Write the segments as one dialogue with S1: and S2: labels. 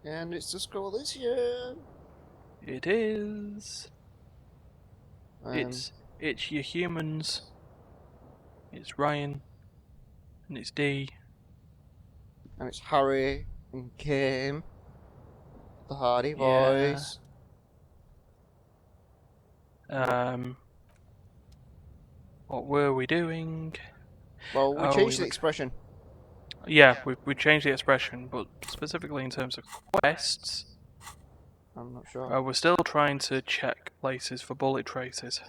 S1: And it's just Elysium.
S2: It is. It's your humans. It's Ryan. And it's Dee.
S1: And it's Harry and Kim. The Hardy Boys.
S2: What were we doing?
S1: Well, we changed the expression.
S2: Yeah, we changed the expression, but specifically in terms of quests,
S1: I'm not sure.
S2: we're still trying to check places for bullet traces.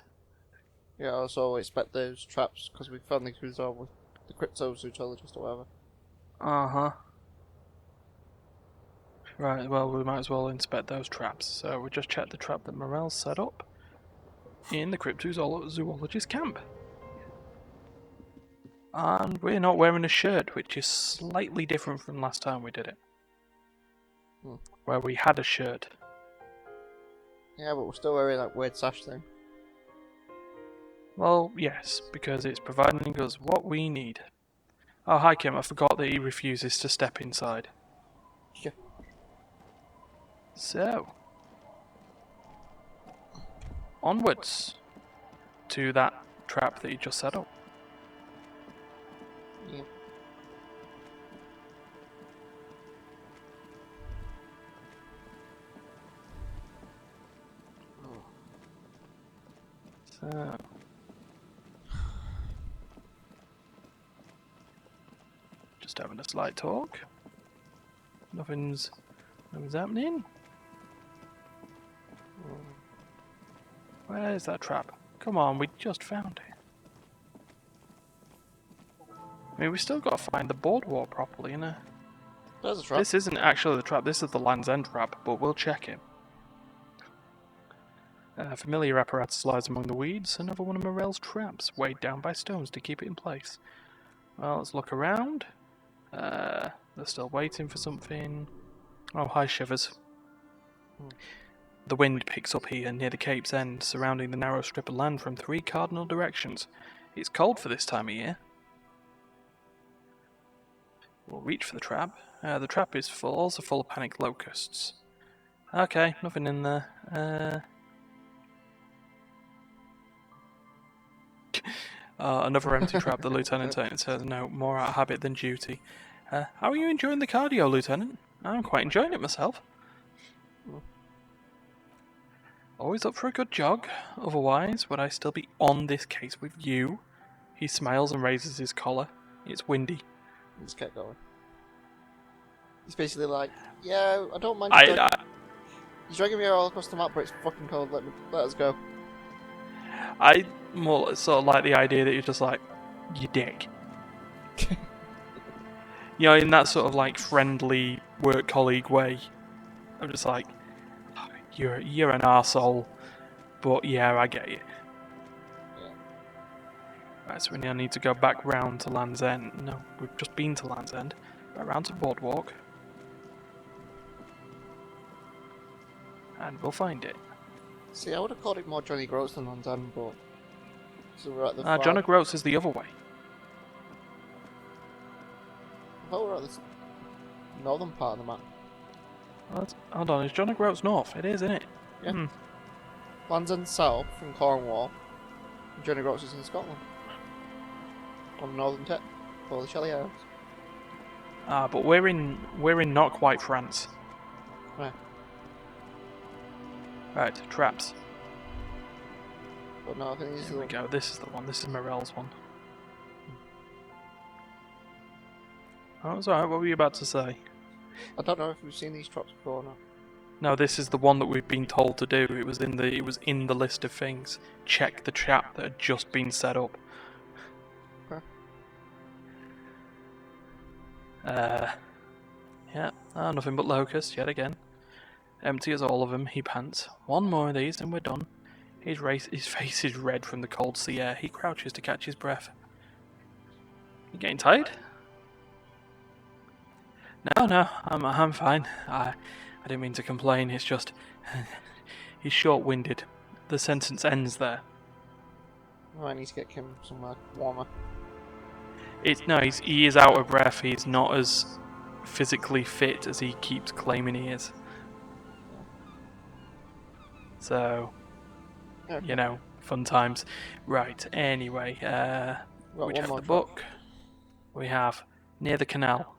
S1: Yeah, also expect those traps because we found the resolve with the cryptozoologist or whatever.
S2: Uh-huh. Right, well, we might as well inspect those traps. So we just checked the trap that Morel set up in the cryptozoologist camp. And we're not wearing a shirt, which is slightly different from last time we did it. Where we had a shirt.
S1: Yeah, but we're still wearing that weird sash thing.
S2: Well, yes, because it's providing us what we need. Oh, hi Kim, I forgot that he refuses to step inside.
S1: Yeah.
S2: So, onwards to that trap that you just set up.
S1: Yeah.
S2: So, just having a slight talk. Nothing's happening. Where's that trap? Come on, we just found it. I mean, we still got to find the boardwalk properly, you know.
S1: There's a trap.
S2: This isn't actually the trap, this is the Land's End trap, but we'll check it. A familiar apparatus lies among the weeds, another one of Morel's traps, weighed down by stones to keep it in place. Well, let's look around. They're still waiting for something. Oh, hi Shivers. The wind picks up here near the Cape's End, surrounding the narrow strip of land from 3 cardinal directions. It's cold for this time of year. We'll reach for the trap. The trap is also full of panicked locusts. Okay, nothing in there. Another empty trap, the Lieutenant says, no, more out of habit than duty. How are you enjoying the cardio, Lieutenant? I'm quite enjoying it myself. Always up for a good jog, otherwise would I still be on this case with you? He smiles and raises his collar. It's windy.
S1: Just kept going. He's basically like, yeah, I don't mind he's dragging me all across the map, but it's fucking cold, let us go.
S2: I more sort of like the idea that you're just like, you dick. You know, in that sort of like friendly work colleague way. I'm just like, you're an arsehole, but yeah, I get you.
S1: Yeah.
S2: Right, so we now need to go back round to Land's End. No, we've just been to Land's End. Back round to Boardwalk. And we'll find it.
S1: See, I would have called it more Johnny Groats than Land's End, but... So we're at the
S2: John O'Groats is the other way.
S1: I thought we were at the northern part of the map.
S2: Hold on, is John O'Groats north? It is, isn't it?
S1: Yeah. Land's End south from Cornwall. And Johnny Groats is in Scotland. On the northern tip. For the Shelley House.
S2: But we're in not quite France.
S1: Right.
S2: Right, traps.
S1: But no, I think this is
S2: Here we go, this is the one, this is Morel's one. Oh, it's alright, what were you about to say?
S1: I don't know if we've seen these traps before or not.
S2: No, this is the one that we've been told to do. It was in the list of things. Check the trap that had just been set up.
S1: Okay.
S2: Yeah, nothing but locusts yet again. Empty as all of them, he pants. One more of these and we're done. His face is red from the cold sea air. He crouches to catch his breath. You getting tired? No, I'm fine. I didn't mean to complain. It's just he's short-winded. The sentence ends there.
S1: I need to get Kim somewhere warmer.
S2: He is out of breath. He's not as physically fit as he keeps claiming he is. So,
S1: Okay.
S2: you know, fun times. Right, anyway, we have the book. We have near the canal,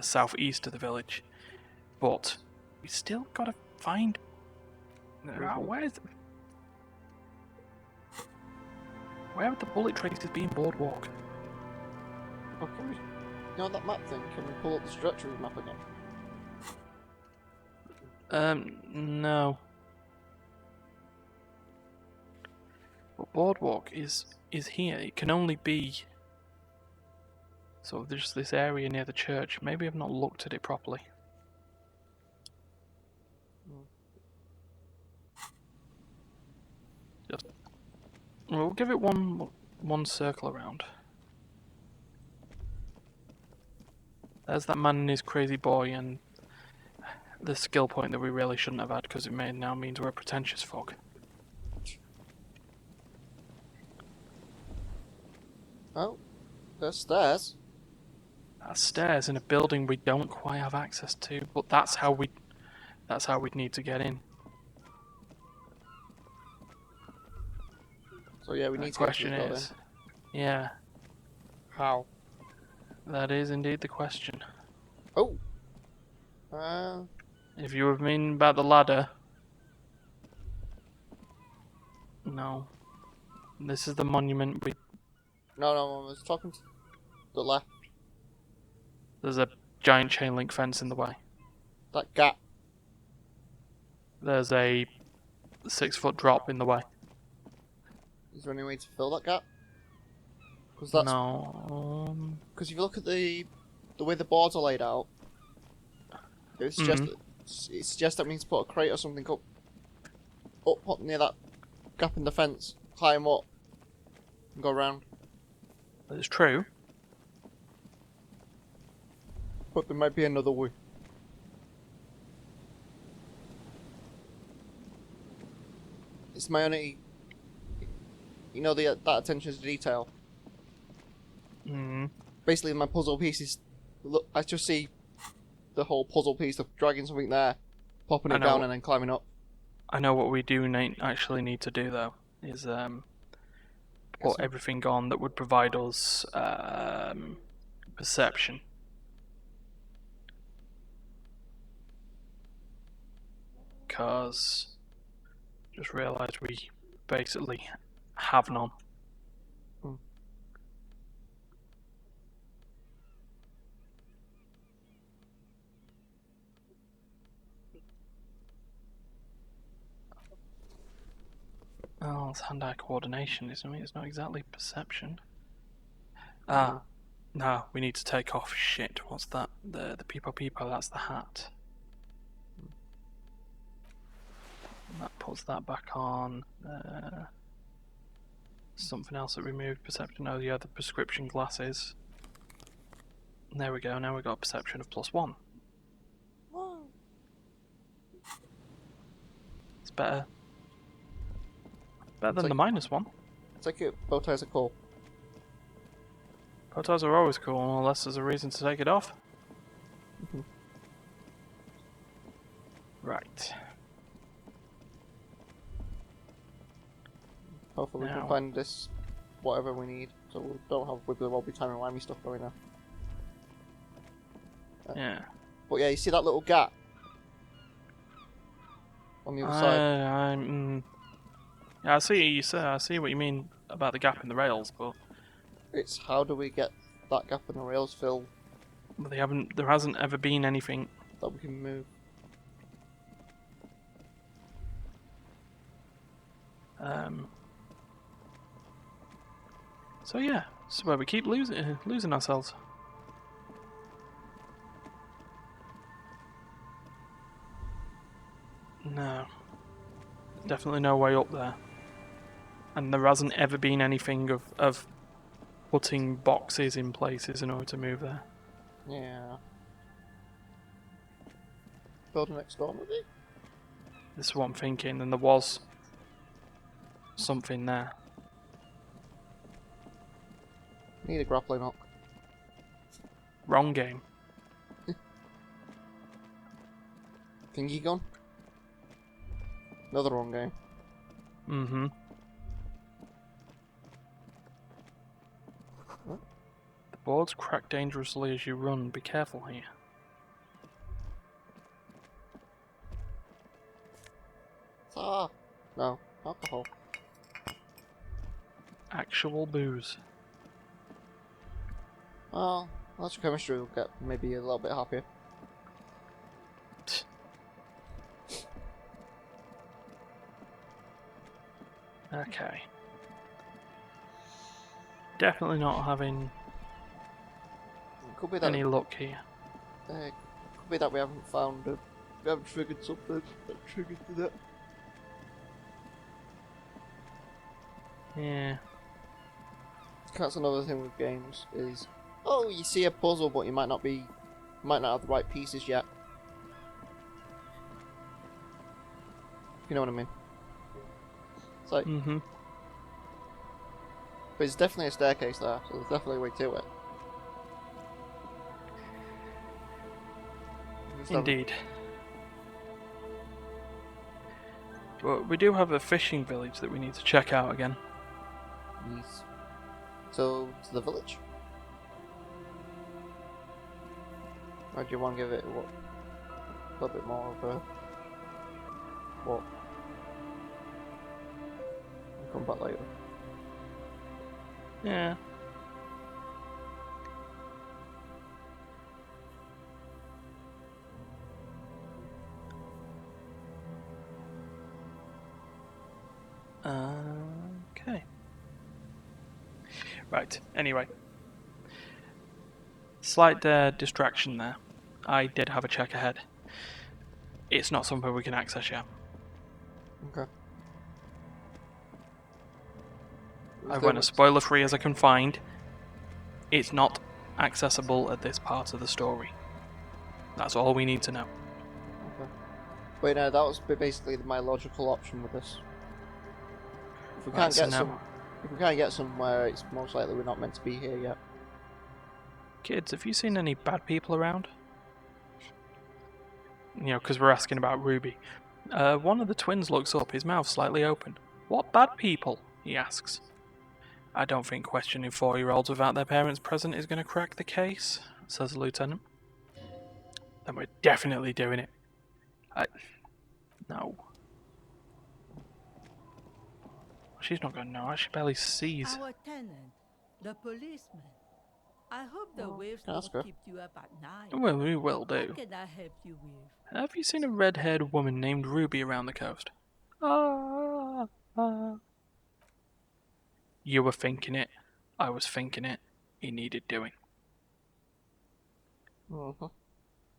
S2: southeast of the village. But we still gotta find... Where are the bullet traces being boardwalk?
S1: Oh, can we... You know that map thing? Can we pull up the trajectory map again?
S2: No. But boardwalk is here. It can only be... So there's this area near the church. Maybe I've not looked at it properly. Just... We'll give it one circle around. There's that man and his crazy boy, and the skill point that we really shouldn't have had because it now means we're a pretentious folk.
S1: Oh, there's stairs.
S2: That's stairs in a building we don't quite have access to, but that's how we'd need to get in.
S1: So yeah, we need to
S2: Question
S1: get to the building.
S2: is, yeah,
S1: How?
S2: that is indeed the question.
S1: Oh.
S2: If you were meaning about the ladder, no. This is the monument.
S1: No, I was talking to the left.
S2: There's a giant chain link fence in the way.
S1: That gap.
S2: There's a 6-foot drop in the way.
S1: Is there any way to fill that gap? Because that's
S2: No.
S1: because if you look at the way the boards are laid out, it suggests that we need to put a crate or something up near that gap in the fence, climb up, and go around.
S2: It's true.
S1: But there might be another way. It's my only, you know, that attention to detail. Basically, my puzzle piece is, look, I just see the whole puzzle piece of dragging something there, popping it down, and then climbing up.
S2: I know what we do actually need to do though is put everything on that would provide us perception. Because just realised we basically have none. Oh, it's hand-eye coordination, isn't it? It's not exactly perception. No, we need to take off. Shit, what's that? The peepo, that's the hat. That puts that back on. Something else that removed perception. Oh yeah, the prescription glasses. There we go, now we've got perception of +1.
S1: Whoa.
S2: It's better. Better than the -1.
S1: Take it, bow ties are cool.
S2: Bow ties are always cool, unless there's a reason to take it off. Right.
S1: Hopefully we can find this, whatever we need, so we don't have wibbly wobbly timey-wimey stuff going on.
S2: Yeah.
S1: But yeah, you see that little gap on the other side?
S2: Yeah, I see what you mean about the gap in the rails, but
S1: it's how do we get that gap in the rails filled?
S2: There hasn't ever been anything
S1: that we can move.
S2: So yeah, it's where we keep losing ourselves. No. Definitely no way up there. And there hasn't ever been anything of putting boxes in places in order to move there.
S1: Yeah. Building next door, maybe?
S2: This is what I'm thinking, and there was something there.
S1: Need a grappling hook.
S2: Wrong game.
S1: Thingy gun? Another wrong game.
S2: Mm-hmm.
S1: What?
S2: The boards crack dangerously as you run. Be careful here.
S1: Ah! No. Alcohol.
S2: Actual booze.
S1: Well, electrochemistry will get maybe a little bit happier.
S2: Okay. Definitely not having
S1: It could be that
S2: any luck here.
S1: it could be that we haven't found we haven't triggered something that triggered that.
S2: Yeah.
S1: That's another thing with games is, oh, you see a puzzle, but you might not have the right pieces yet. If you know what I mean. It's like,
S2: Mm-hmm.
S1: but it's definitely a staircase there, so there's definitely a way to it.
S2: Indeed. But we do have a fishing village that we need to check out again.
S1: Yes. So, to the village? Or do you want to give it a little bit more of a... What? I'll come back later.
S2: Yeah. Okay. Right, anyway. Slight distraction there. I did have a check ahead. It's not something we can access yet.
S1: Okay.
S2: I went as spoiler free as I can find. It's not accessible at this part of the story. That's all we need to know.
S1: Okay. But no, that was basically my logical option with this. If we
S2: Right,
S1: can't
S2: so
S1: get
S2: now-
S1: if we can't get somewhere, it's most likely we're not meant to be here yet.
S2: Kids, have you seen any bad people around? You know, because we're asking about Ruby. One of the twins looks up, his mouth slightly open. What bad people? He asks. I don't think questioning 4-year-olds without their parents present is going to crack the case, says the lieutenant. Then we're definitely doing it. No. She's not going to know. She barely sees.
S3: Our tenant, the policeman. I hope the waves
S1: Can I ask
S3: don't
S1: her?
S3: keep you up at night.
S2: Well, we will do.
S3: What can I help you with?
S2: Have you seen a red-haired woman named Ruby around the coast? Ah. You were thinking it. I was thinking it. He needed doing.
S1: Mm-hmm.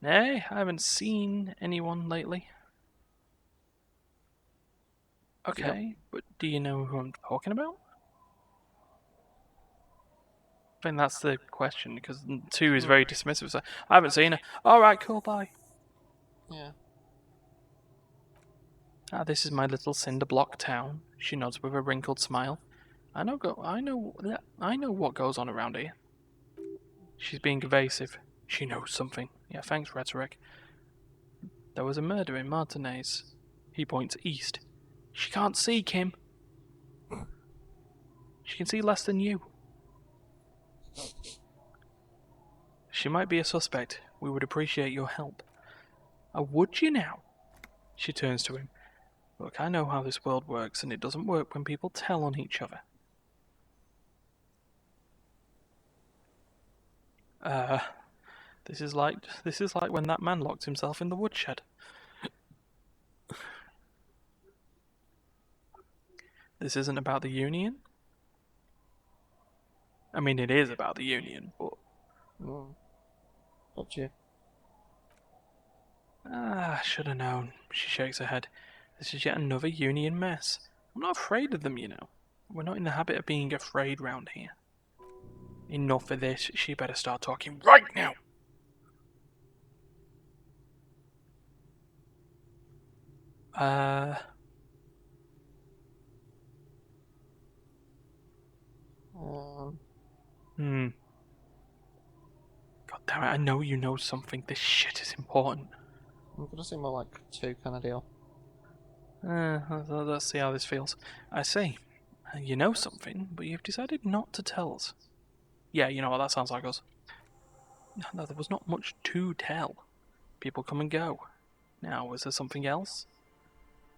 S2: Nay, I haven't seen anyone lately. Okay, but do you know who I'm talking about? I think that's the question, because 2 is very dismissive. So I haven't seen her. Alright, cool, bye.
S1: Yeah.
S2: This is my little cinder block town. She nods with a wrinkled smile. I know what goes on around here. She's being evasive. She knows something. Yeah, thanks, rhetoric. There was a murder in Martinez. He points east. She can't see, Kim. She can see less than you. She might be a suspect. We would appreciate your help. Would you now? She turns to him. Look, I know how this world works, and it doesn't work when people tell on each other. This is like when that man locked himself in the woodshed. This isn't about the Union? I mean, it is about the Union, but...
S1: Gotcha.
S2: Should have known. She shakes her head. This is yet another Union mess. I'm not afraid of them, you know. We're not in the habit of being afraid round here. Enough of this. She better start talking right now. God damn it, I know you know something. This shit is important.
S1: I'm gonna say more like 2 kind of deal.
S2: Let's see how this feels. I see. You know something, but you've decided not to tell us. Yeah, you know what, that sounds like us. No, there was not much to tell. People come and go. Now, is there something else?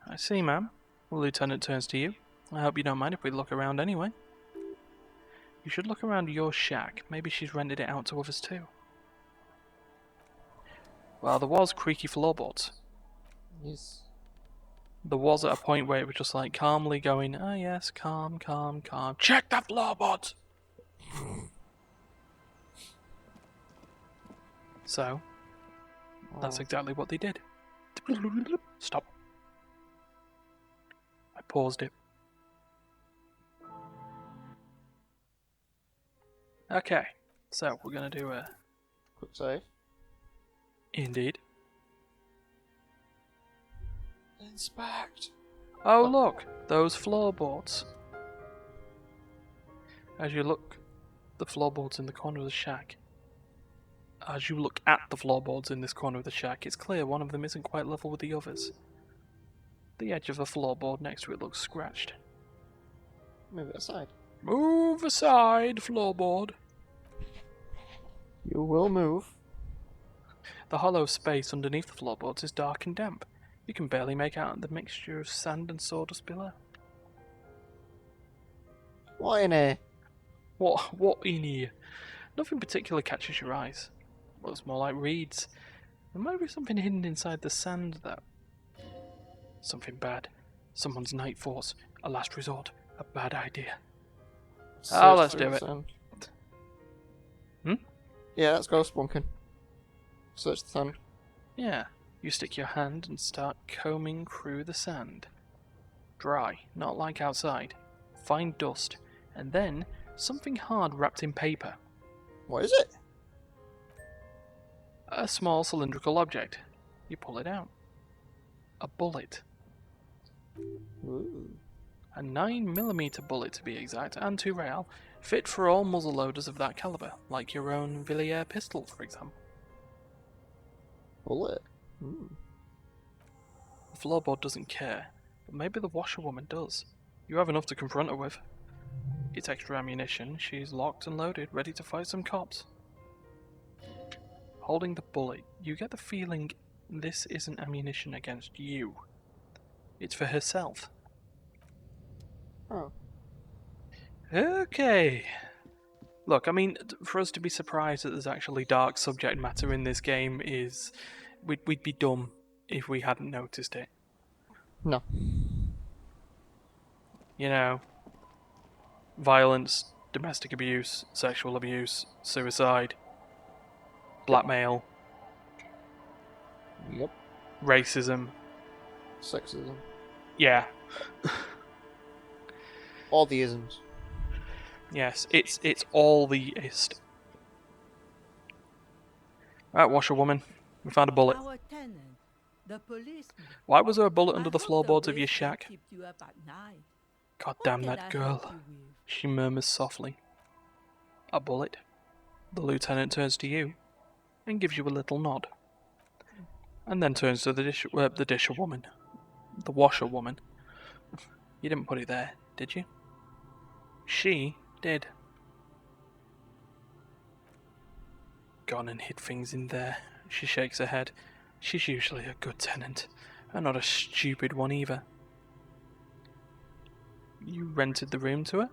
S2: I see, ma'am. The lieutenant turns to you. I hope you don't mind if we look around anyway. You should look around your shack. Maybe she's rented it out to others too. Well, there was creaky floorboards.
S1: He's...
S2: There was at a point where it was just like calmly going, oh yes, calm, calm, calm. Check the floorboards! So, that's exactly what they did. Stop. I paused it. Okay, so we're gonna do a...
S1: Quick save.
S2: Indeed.
S1: Inspect!
S2: Oh look, those floorboards. As you look, the floorboards in the corner of the shack. As you look at the floorboards in this corner of the shack, it's clear one of them isn't quite level with the others. The edge of the floorboard next to it looks scratched.
S1: Move it aside.
S2: Move aside, floorboard.
S1: You will move.
S2: The hollow space underneath the floorboards is dark and damp. You can barely make out the mixture of sand and sawdust below.
S1: What in here?
S2: What in here? Nothing particular catches your eyes. Looks more like reeds. There might be something hidden inside the sand, though. Something bad. Someone's night force. A last resort. A bad idea. Let's do it.
S1: Yeah, let's go spunking. Search the sand.
S2: Yeah. You stick your hand and start combing through the sand. Dry, not like outside. Find dust. And then something hard wrapped in paper.
S1: What is it?
S2: A small cylindrical object. You pull it out. A bullet.
S1: Ooh.
S2: A 9mm bullet to be exact, and to rail, fit for all muzzleloaders of that caliber, like your own Villiers pistol, for example.
S1: Bullet. Ooh.
S2: The floorboard doesn't care, but maybe the washerwoman does. You have enough to confront her with. It's extra ammunition, she's locked and loaded, ready to fight some cops. Holding the bullet, you get the feeling this isn't ammunition against you. It's for herself.
S1: Oh.
S2: Okay. Look, I mean, for us to be surprised that there's actually dark subject matter in this game is... We'd be dumb if we hadn't noticed it.
S1: No.
S2: You know, violence, domestic abuse, sexual abuse, suicide, blackmail,
S1: Yep.
S2: racism.
S1: Sexism.
S2: Yeah.
S1: All the isms.
S2: Yes, it's all the ist. Right, washerwoman. We found a bullet.
S3: Our tenant, the policeman.
S2: Why was there a bullet under
S3: I
S2: the
S3: hope
S2: floorboards of your
S3: waste
S2: shack?
S3: keep you up at night.
S2: God
S3: What
S2: damn
S3: can
S2: that
S3: I
S2: girl.
S3: help you with?
S2: She murmurs softly. A bullet. The lieutenant turns to you and gives you a little nod. And then turns to the disherwoman. The washerwoman. You didn't put it there, did you? She did. Gone and hid things in there. She shakes her head. She's usually a good tenant, and not a stupid one either. You rented the room to her?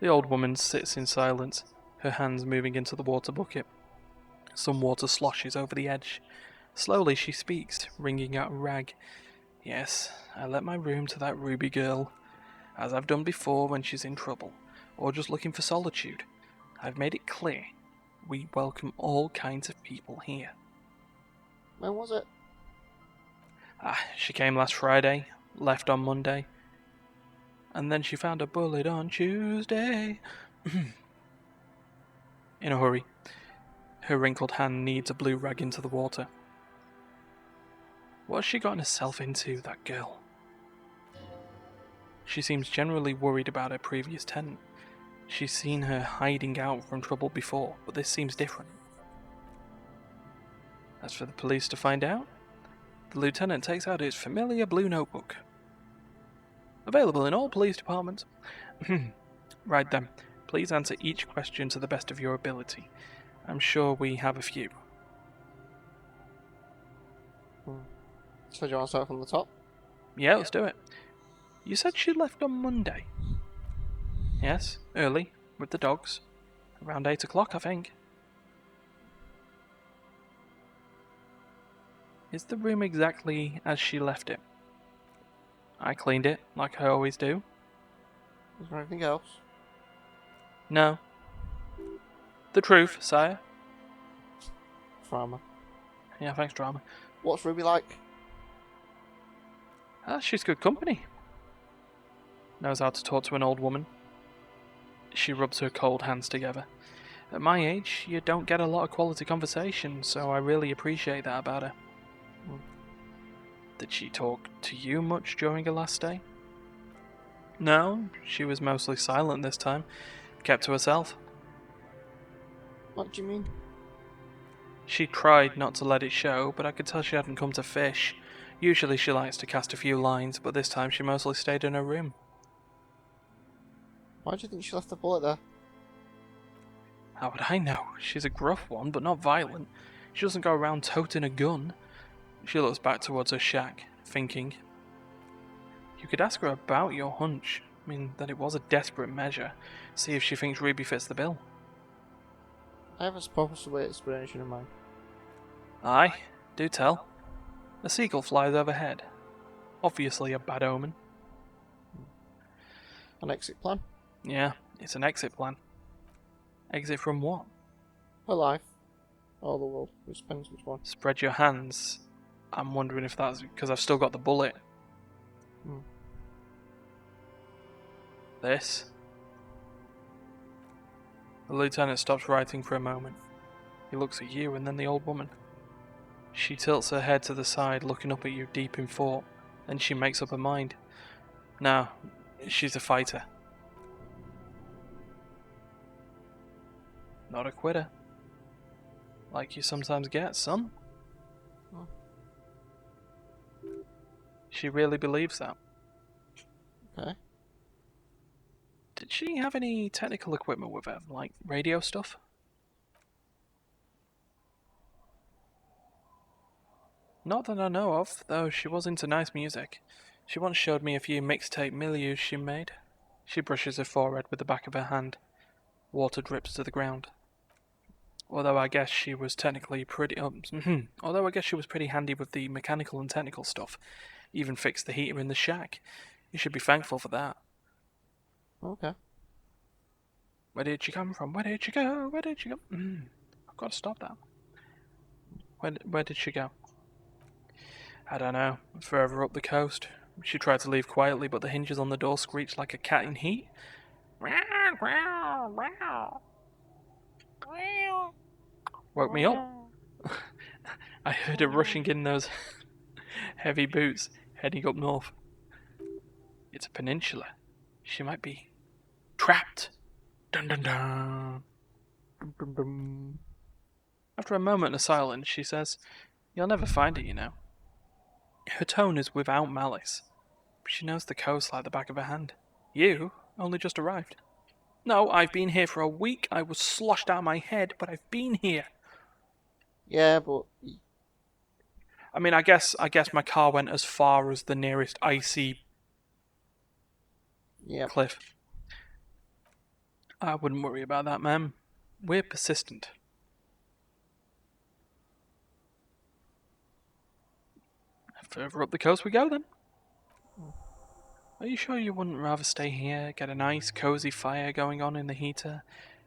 S2: The old woman sits in silence, her hands moving into the water bucket. Some water sloshes over the edge. Slowly she speaks, wringing out a rag. Yes, I let my room to that Ruby girl, as I've done before when she's in trouble, or just looking for solitude. I've made it clear, we welcome all kinds of people here.
S1: When was it?
S2: She came last Friday, left on Monday, and then she found a bullet on Tuesday. In a hurry. Her wrinkled hand kneads a blue rag into the water. What's she gotten herself into, that girl? She seems generally worried about her previous tenant. She's seen her hiding out from trouble before, but this seems different. As for the police to find out, the lieutenant takes out his familiar blue notebook. Available in all police departments. Right then, please answer each question to the best of your ability. I'm sure we have a few.
S1: So do you want to start from the top?
S2: Yeah, let's do it. You said she left on Monday. Yes, early, with the dogs. Around 8 o'clock, I think. Is the room exactly as she left it? I cleaned it, like I always do.
S1: Is there anything else?
S2: No. The truth, sire.
S1: Drama.
S2: Yeah, thanks, drama.
S1: What's Ruby like?
S2: She's good company. Knows how to talk to an old woman. She rubs her cold hands together. At my age, you don't get a lot of quality conversation, so I really appreciate that about her. Did she talk to you much during her last stay? No, she was mostly silent this time. Kept to herself.
S1: What do you mean?
S2: She tried not to let it show, but I could tell she hadn't come to fish. Usually she likes to cast a few lines, but this time she mostly stayed in her room.
S1: Why do you think she left the bullet there?
S2: How would I know? She's a gruff one, but not violent. She doesn't go around toting a gun. She looks back towards her shack, thinking. You could ask her about your hunch. I mean, that it was a desperate measure. See if she thinks Ruby fits the bill.
S1: I have a possible explanation in mind.
S2: Aye, do tell. A seagull flies overhead. Obviously a bad omen.
S1: An exit plan?
S2: Yeah, it's an exit plan. Exit from what?
S1: Her life. Or the world. Which depends which one.
S2: Spread your hands. I'm wondering if that's because I've still got the bullet. This. The lieutenant stops writing for a moment. He looks at you and then the old woman. She tilts her head to the side, looking up at you deep in thought. Then she makes up her mind. No, she's a fighter. Not a quitter. Like you sometimes get, son. She really believes that.
S1: Okay.
S2: Did she have any technical equipment with her, like radio stuff? Not that I know of, though she was into nice music. She once showed me a few mixtape milieus she made. She brushes her forehead with the back of her hand. Water drips to the ground. Although I guess she was technically pretty... although I guess she was pretty handy with the mechanical and technical stuff. Even fixed the heater in the shack. You should be thankful for that.
S1: Okay.
S2: Where did she come from? Where did she go? Where did she go? I've got to stop that. Where did she go? I don't know. Further up the coast. She tried to leave quietly, but the hinges on the door screeched like a cat in heat. Woke me up. I heard her rushing in those heavy boots, heading up north. It's a peninsula. She might be trapped. Dun dun dun. Dun, dun, dun. After a moment of silence, she says, "You'll never find it, you know." Her tone is without malice. She knows the coast like the back of her hand. You only just arrived. No, I've been here for a week. I was sloshed out of my head, but I've been here.
S1: Yeah, but...
S2: I mean, I guess my car went as far as the nearest icy cliff. I wouldn't worry about that, ma'am. We're persistent. Further up the coast we go, then. Are you sure you wouldn't rather stay here, get a nice, cozy fire going on in the heater?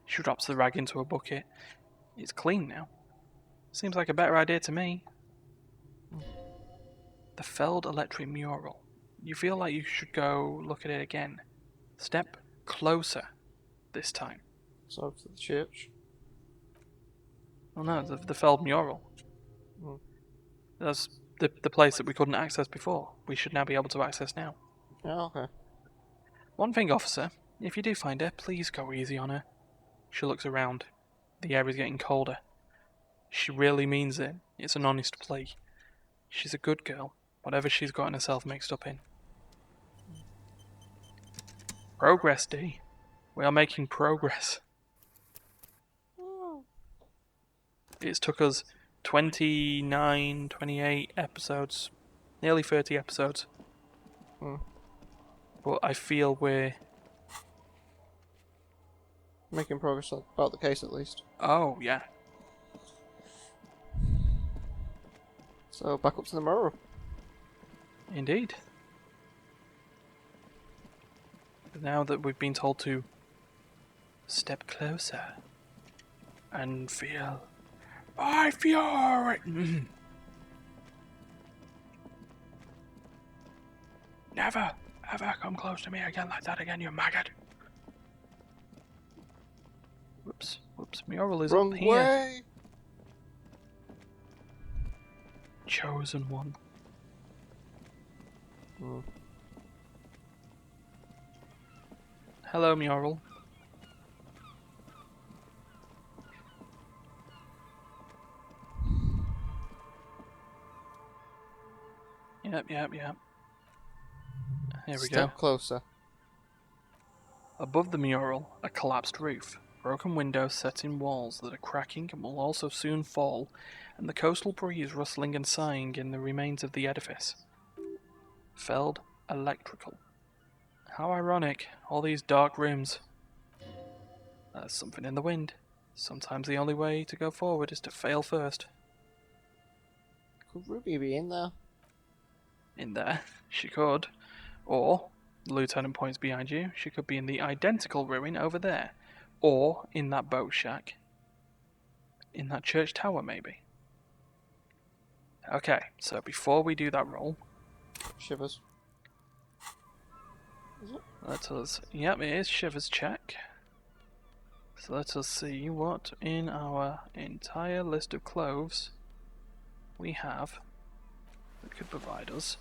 S2: She drops the rag into a bucket. It's clean now. Seems like a better idea to me. The FELD electric mural. You feel like you should go look at it again. Step closer this time.
S1: So to the church.
S2: Oh no, the FELD mural. That's the place that we couldn't access before. We should now be able to access now.
S1: Yeah, okay.
S2: One thing, officer. If you do find her, please go easy on her. She looks around. The air is getting colder. She really means it. It's an honest plea. She's a good girl, whatever she's gotten herself mixed up in. Progress, D. We are making progress. It's took us 29, 28 episodes, nearly 30 episodes. But I feel we're...
S1: Making progress about the case at least.
S2: Oh, yeah.
S1: So back up to the mirror.
S2: Indeed. Now that we've been told to step closer and feel... I feel it! Never, ever come close to me again like that again, you maggot. Whoops, Mural is
S1: Wrong
S2: up here.
S1: way!
S2: Chosen one. Hello, Mural. Yep. Here we go.
S1: Step closer.
S2: Above the mural, a collapsed roof, broken windows set in walls that are cracking and will also soon fall, and the coastal breeze rustling and sighing in the remains of the edifice. FELD electrical. How ironic, all these dark rooms. There's something in the wind. Sometimes the only way to go forward is to fail first.
S1: Could Ruby be in there?
S2: In there, she could. Or, the lieutenant points behind you, she could be in the identical ruin over there. Or in that boat shack. In that church tower, maybe. Okay, so before we do that roll,
S1: Shivers.
S2: let us... Yep, it is Shivers check. So let us see what in our entire list of clothes we have that could provide us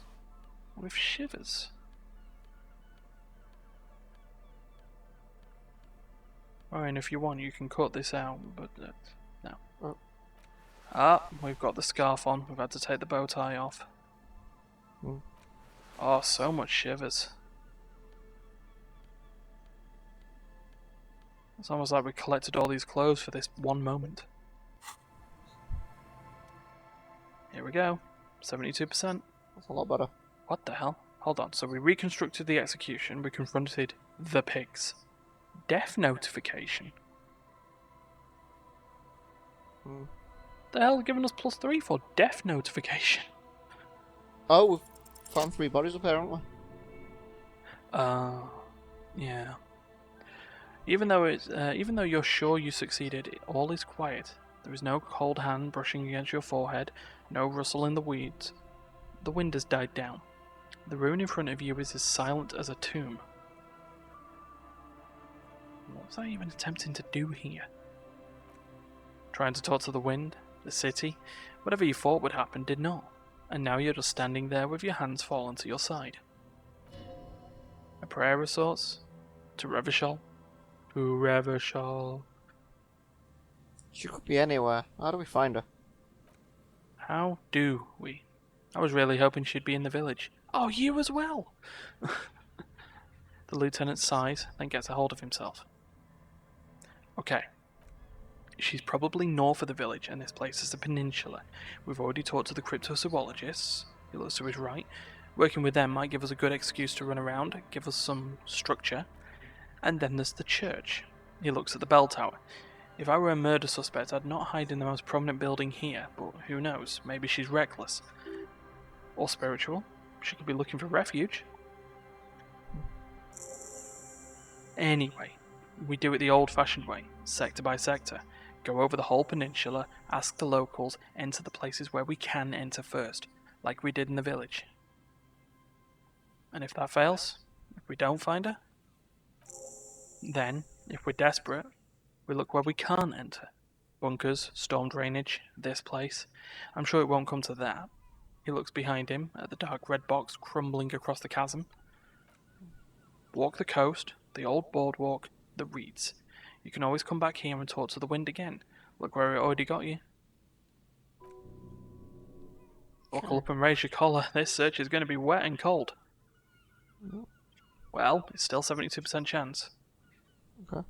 S2: with Shivers. I mean, if you want, you can cut this out, but no.
S1: Oh.
S2: Ah, we've got the scarf on. We've had to take the bow tie off. Oh, so much Shivers. It's almost like we collected all these clothes for this one moment. Here we go. 72%.
S1: That's a lot better.
S2: What the hell? Hold on. So we reconstructed the execution. We confronted the pigs. Death notification. The hell, giving us +3 for death notification.
S1: Oh, we've found 3 bodies apparently.
S2: Yeah. Even though you're sure you succeeded, all is quiet. There is no cold hand brushing against your forehead, no rustle in the weeds. The wind has died down. The ruin in front of you is as silent as a tomb. What was I even attempting to do here? Trying to talk to the wind, the city, whatever you thought would happen did not, and now you're just standing there with your hands fallen to your side. A prayer of sorts? To Revachol? To Revachol?
S1: She could be anywhere. How do we find her?
S2: How do we? I was really hoping she'd be in the village. Oh, you as well! The lieutenant sighs, then gets a hold of himself. Okay. She's probably north of the village, and this place is a peninsula. We've already talked to the cryptozoologists. He looks to his right. Working with them might give us a good excuse to run around, give us some structure. And then there's the church. He looks at the bell tower. If I were a murder suspect, I'd not hide in the most prominent building here, but who knows, maybe she's reckless. Or spiritual. She could be looking for refuge. Anyway, we do it the old-fashioned way, sector by sector. Go over the whole peninsula, ask the locals, enter the places where we can enter first, like we did in the village. And if that fails, if we don't find her, then, if we're desperate, we look where we can't enter. Bunkers, storm drainage, this place. I'm sure it won't come to that. He looks behind him at the dark red box crumbling across the chasm. Walk the coast, the old boardwalk, the reeds. You can always come back here and talk to the wind again. Look where it already got you. Buckle up and raise your collar. This search is going to be wet and cold. Well, it's still 72% chance.
S1: Okay.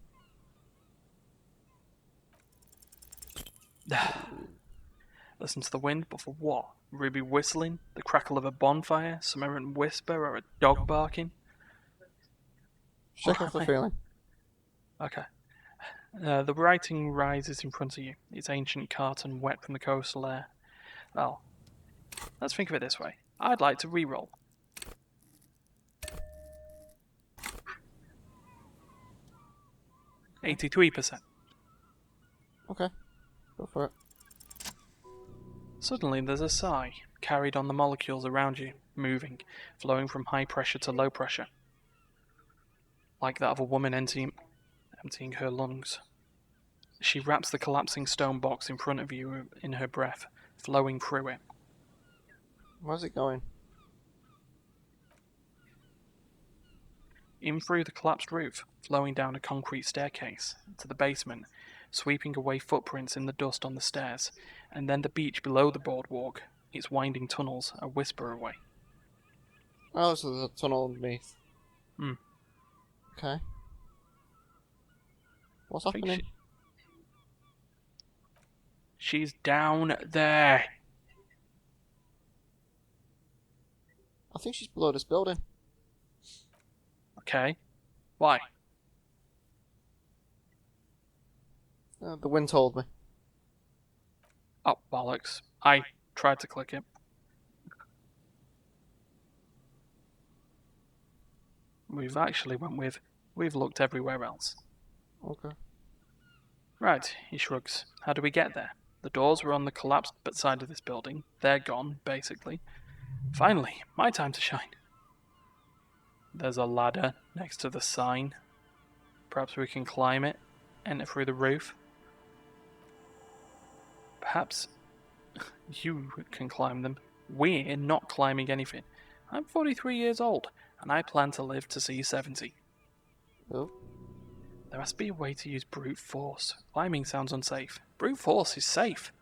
S2: Listen to the wind, but for what? Ruby whistling? The crackle of a bonfire? Some errant whisper? Or a dog barking?
S1: Check off the feeling.
S2: Okay. The writing rises in front of you. It's ancient carton wet from the coastal air. Well, let's think of it this way. I'd like to re-roll.
S1: Okay.
S2: 83%.
S1: Okay. Go for it.
S2: Suddenly there's a sigh, carried on the molecules around you, moving, flowing from high pressure to low pressure. Like that of a woman emptying her lungs. She wraps the collapsing stone box in front of you in her breath, flowing through it.
S1: Where's it going?
S2: In through the collapsed roof, flowing down a concrete staircase, to the basement, sweeping away footprints in the dust on the stairs, and then the beach below the boardwalk, its winding tunnels a whisper away.
S1: Oh, so there's a tunnel underneath.
S2: Hmm.
S1: Okay. What's
S2: I think
S1: happening?
S2: She's down there.
S1: I think she's below this building.
S2: Okay. Why?
S1: The wind told me.
S2: Oh, bollocks. I tried to click it. We've looked everywhere else.
S1: Okay.
S2: Right, he shrugs. How do we get there? The doors were on the collapsed side of this building. They're gone, basically. Finally, my time to shine. There's a ladder next to the sign. Perhaps we can climb it, enter through the roof. Perhaps you can climb them. We're not climbing anything. I'm 43 years old, and I plan to live to see 70.
S1: Oh.
S2: There must be a way to use brute force. Climbing sounds unsafe. Brute force is safe.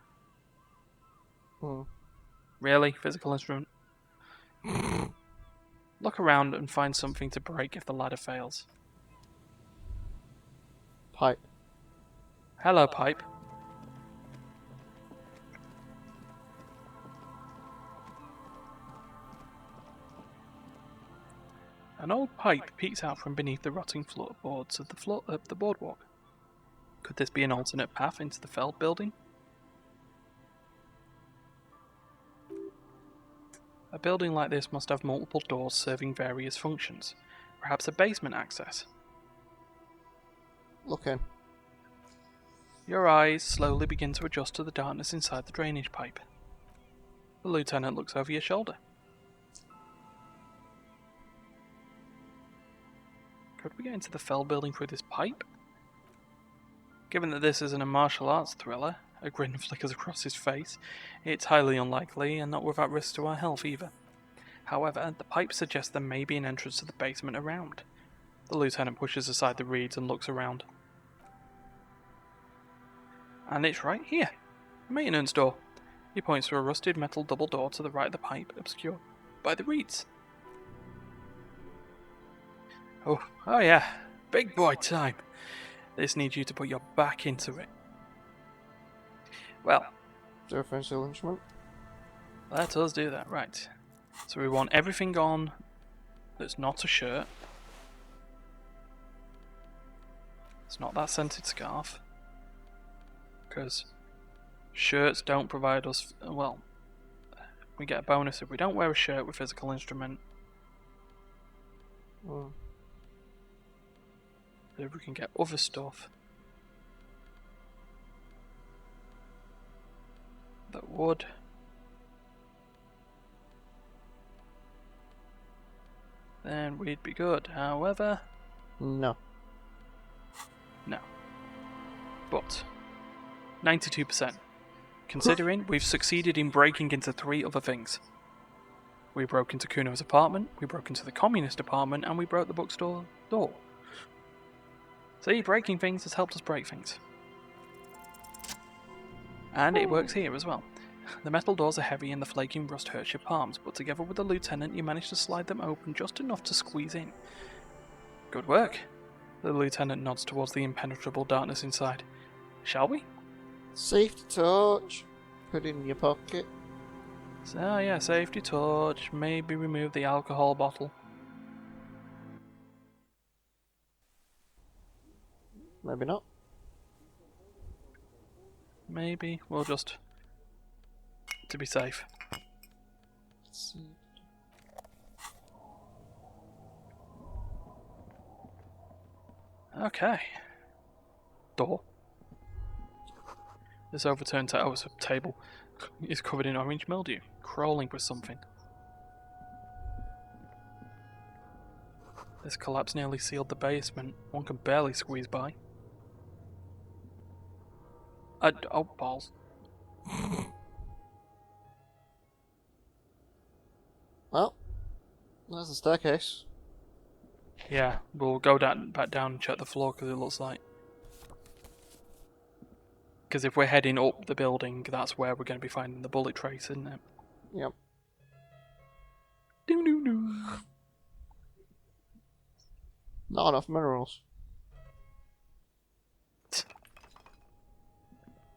S2: Really? Physical instrument? Look around and find something to break if the ladder fails.
S1: Pipe.
S2: Hello, pipe. An old pipe peeks out from beneath the rotting floorboards of the boardwalk. Could this be an alternate path into the FELD building? A building like this must have multiple doors serving various functions. Perhaps a basement access.
S1: Look in.
S2: Your eyes slowly begin to adjust to the darkness inside the drainage pipe. The lieutenant looks over your shoulder. Could we get into the FELD building through this pipe? Given that this isn't a martial arts thriller, a grin flickers across his face. It's highly unlikely and not without risk to our health either. However, the pipe suggests there may be an entrance to the basement around. The lieutenant pushes aside the reeds and looks around. And it's right here. A maintenance door. He points to a rusted metal double door to the right of the pipe, obscured by the reeds. Oh yeah. Big boy time. This needs you to put your back into it. Well,
S1: Differential instrument.
S2: let us do that, right. So we want everything on that's not a shirt. It's not that scented scarf. Because shirts don't provide us, well, we get a bonus if we don't wear a shirt with physical instrument. If we can get other stuff that would. Then we'd be good. However,
S1: No.
S2: but 92%. Considering we've succeeded in breaking into 3 other things. We broke into Kuno's apartment, we broke into the communist apartment, and we broke the bookstore door. See, breaking things has helped us break things. And it works here as well. The metal doors are heavy and the flaking rust hurts your palms, but together with the lieutenant you manage to slide them open just enough to squeeze in. Good work. The lieutenant nods towards the impenetrable darkness inside. Shall we?
S1: Safety torch. Put it in your pocket.
S2: So yeah, safety torch, maybe remove the alcohol bottle.
S1: Maybe not.
S2: Maybe we'll just... to be safe.
S1: Let's see.
S2: Okay. Door. This overturned table is covered in orange mildew, crawling with something. This collapse nearly sealed the basement. One can barely squeeze by. Oh, balls.
S1: Well, there's the staircase.
S2: Yeah, we'll go back down and check the floor because it looks like... Because if we're heading up the building, that's where we're going to be finding the bullet trace, isn't it?
S1: Yep.
S2: Doo doo doo.
S1: Not enough minerals.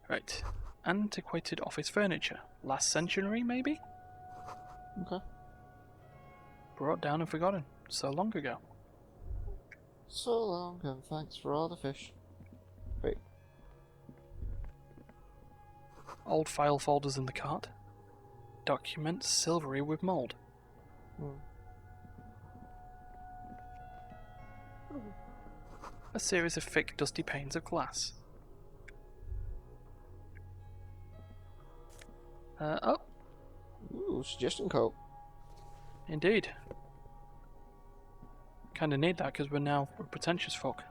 S2: Right. Antiquated office furniture. Last century, maybe?
S1: Okay.
S2: Brought down and forgotten. So long ago.
S1: So long, and thanks for all the fish. Wait.
S2: Old file folders in the cart. Documents silvery with mould. A series of thick, dusty panes of glass. Oh,
S1: Ooh, suggestion code.
S2: indeed. Kinda need that because we're pretentious folk.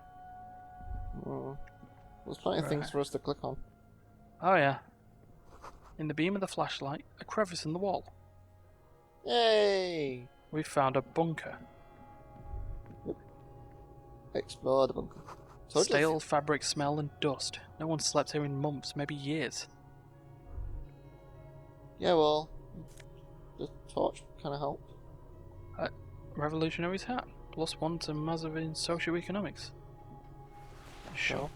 S1: There's plenty of things for us to click on.
S2: Oh yeah. In the beam of the flashlight, a crevice in the wall.
S1: Yay!
S2: We've found a bunker.
S1: Explore the bunker. So
S2: Stale fabric smell and dust. No one slept here in months, maybe years.
S1: Yeah, well, the torch kind of helped.
S2: Revolutionary's hat. +1 to Mazovin socioeconomics. Sure.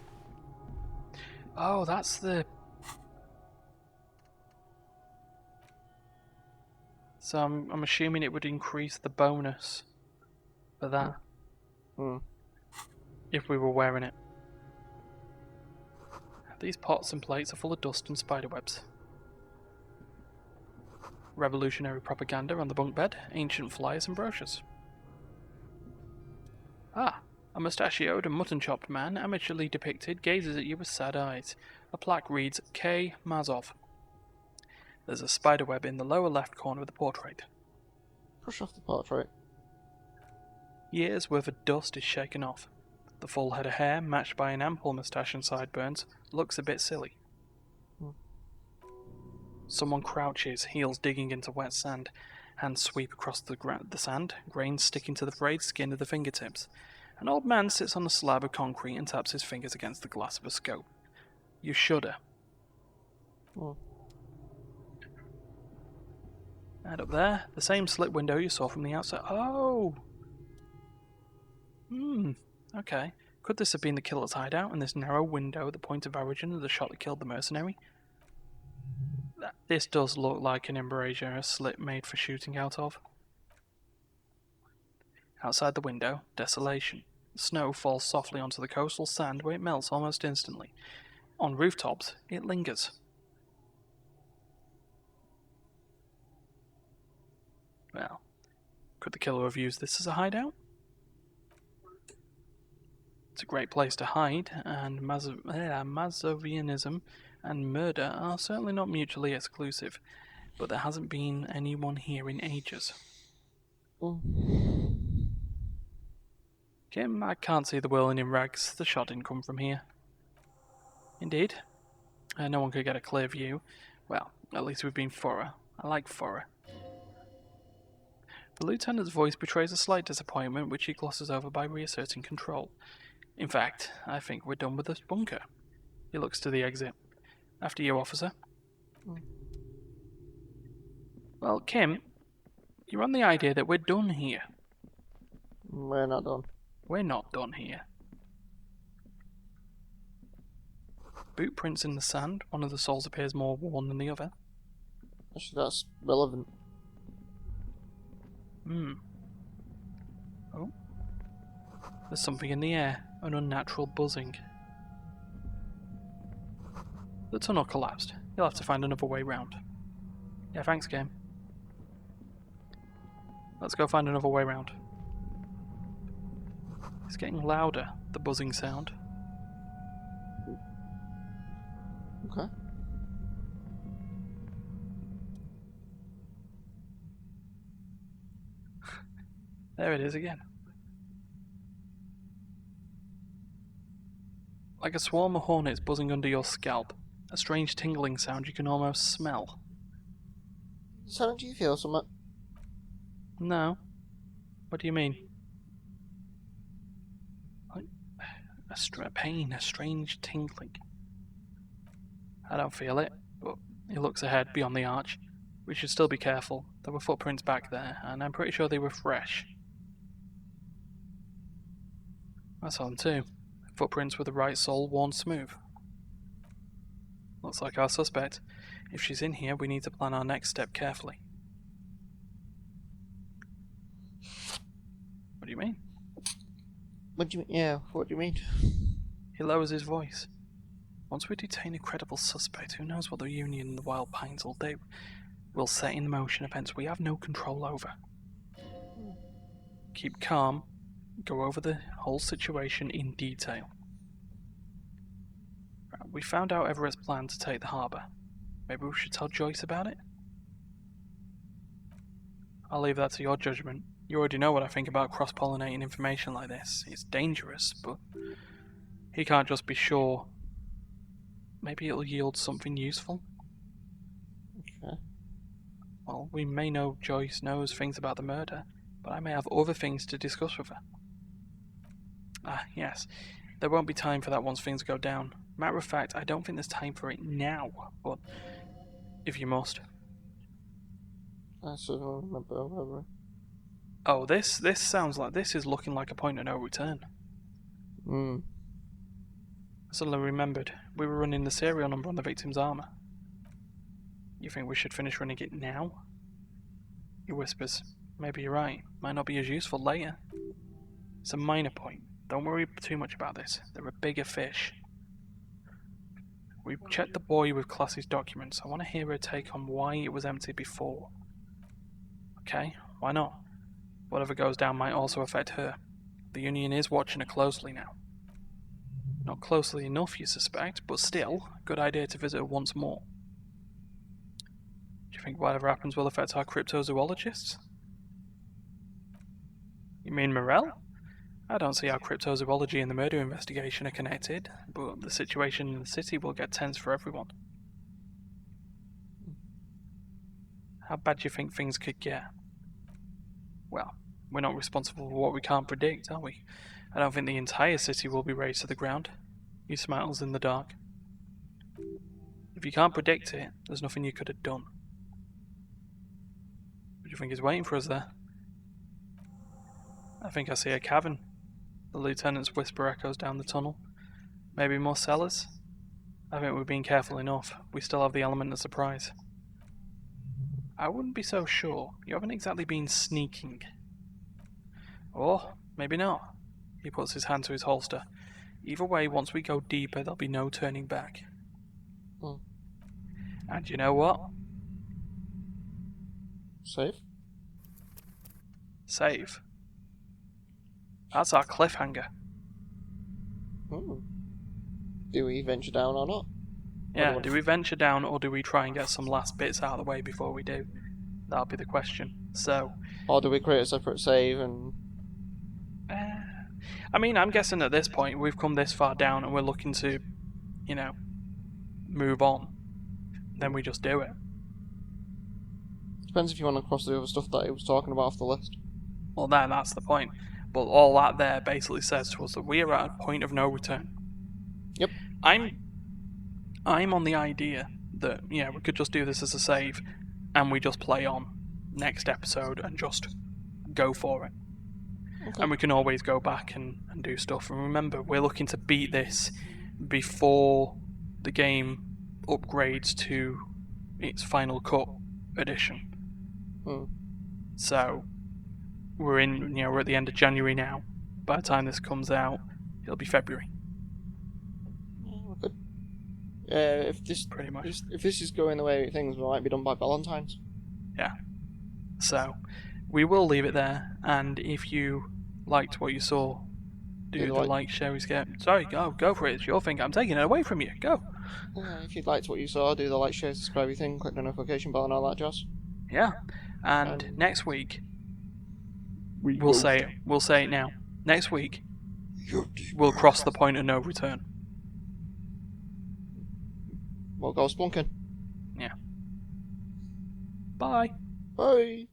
S2: Oh, that's the... So I'm assuming it would increase the bonus for that. If we were wearing it. These pots and plates are full of dust and spiderwebs. Revolutionary propaganda on the bunk bed, ancient flyers and brochures. Ah, a mustachioed and mutton-chopped man, amateurly depicted, gazes at you with sad eyes. A plaque reads, K. Mazov. There's a spiderweb in the lower left corner of the portrait.
S1: Brush off the portrait.
S2: Years' worth of dust is shaken off. The full head of hair, matched by an ample moustache and sideburns, looks a bit silly. Someone crouches, heels digging into wet sand. Hands sweep across the sand, grains sticking to the frayed skin of the fingertips. An old man sits on a slab of concrete and taps his fingers against the glass of a scope. You shudder. And up there, the same slit window you saw from the outside. Oh! Okay. Could this have been the killer's hideout, and this narrow window at the point of origin of the shot that killed the mercenary? This does look like an embrasure, a slit made for shooting out of. Outside the window, desolation. Snow falls softly onto the coastal sand where it melts almost instantly. On rooftops, it lingers. Well, could the killer have used this as a hideout? It's a great place to hide, and Mazovianism and murder are certainly not mutually exclusive, but there hasn't been anyone here in ages. Kim, I can't see the whirling in rags. The shot didn't come from here. Indeed. No one could get a clear view. Well, at least we've been thorough. I like thorough. The lieutenant's voice betrays a slight disappointment, which he glosses over by reasserting control. In fact, I think we're done with this bunker. He looks to the exit. After you, officer. Well, Kim, you're on the idea that we're done here.
S1: We're not done.
S2: We're not done here. Boot prints in the sand. One of the soles appears more worn than the other.
S1: Actually, that's relevant.
S2: Oh. There's something in the air. An unnatural buzzing. The tunnel collapsed. You'll have to find another way round. Yeah, thanks, game. Let's go find another way round. It's getting louder, the buzzing sound.
S1: Okay.
S2: There it is again. Like a swarm of hornets buzzing under your scalp. A strange tingling sound you can almost smell.
S1: So, do you feel something?
S2: No. What do you mean? Pain, a strange tingling. I don't feel it, but he looks ahead beyond the arch. We should still be careful. There were footprints back there, and I'm pretty sure they were fresh. I saw them too. Footprints with the right sole worn smooth. Looks like our suspect. If she's in here, we need to plan our next step carefully. What do you mean?
S1: What do you mean? Yeah, what do you mean?
S2: He lowers his voice. Once we detain a credible suspect, who knows what the Union and the Wild Pines will do? We'll set in motion events we have no control over. Keep calm. Go over the whole situation in detail. We found out Everett's plan to take the harbour. Maybe we should tell Joyce about it? I'll leave that to your judgment. You already know what I think about cross-pollinating information like this. It's dangerous, but he can't just be sure. Maybe it'll yield something useful?
S1: Okay.
S2: Well, we may know Joyce knows things about the murder, but I may have other things to discuss with her. Ah, yes. There won't be time for that once things go down. Matter of fact, I don't think there's time for it now, but if you must.
S1: I still don't remember.
S2: Oh, this sounds like this is looking like a point of no return. I suddenly remembered, we were running the serial number on the victim's armour. You think we should finish running it now? He whispers, maybe you're right, might not be as useful later. It's a minor point, don't worry too much about this, there are bigger fish. We've checked the boy with Classie's documents, I want to hear her take on why it was empty before. Okay, why not? Whatever goes down might also affect her. The Union is watching her closely now. Not closely enough, you suspect, but still, good idea to visit her once more. Do you think whatever happens will affect our cryptozoologists? You mean Morel? I don't see how cryptozoology and the murder investigation are connected, but the situation in the city will get tense for everyone. How bad do you think things could get? Well, we're not responsible for what we can't predict, are we? I don't think the entire city will be razed to the ground. He smiles in the dark. If you can't predict it, there's nothing you could have done. What do you think is waiting for us there? I think I see a cavern. The lieutenant's whisper echoes down the tunnel. Maybe more cellars? I think we're being careful enough. We still have the element of surprise. I wouldn't be so sure. You haven't exactly been sneaking. Or, maybe not. He puts his hand to his holster. Either way, once we go deeper, there'll be no turning back. And you know what?
S1: Save?
S2: Save. That's our cliffhanger.
S1: Do we venture down or not?
S2: Yeah, do we venture down or do we try and get some last bits out of the way before we do? That'll be the question. So...
S1: Or do we create a separate save and...
S2: I mean, I'm guessing at this point we've come this far down and we're looking to, you know, move on. Then we just do it.
S1: Depends if you want to cross the other stuff that he was talking about off the list.
S2: Well, then that's the point. But all that there basically says to us that we are at a point of no return.
S1: Yep.
S2: I'm on the idea that, yeah, we could just do this as a save, and we just play on next episode and just go for it.
S1: Okay.
S2: And we can always go back and do stuff. And remember, we're looking to beat this before the game upgrades to its Final Cut edition.
S1: Hmm.
S2: So we're at the end of January now. By the time this comes out, it'll be February.
S1: Yeah, we're good. If this
S2: Pretty much.
S1: if this is going the way things, we might be done by Valentine's.
S2: Yeah. So we will leave it there. And if you liked what you saw, do the like, share, escape. Sorry, go for it. It's your thing. I'm taking it away from you. Go.
S1: If you'd liked what you saw, do the like, share, subscribe thing, click the notification bell and all that jazz.
S2: Yeah. And next week, we'll say it now. Next week, we'll cross the point of no return.
S1: We'll go splunking.
S2: Yeah. Bye.
S1: Bye.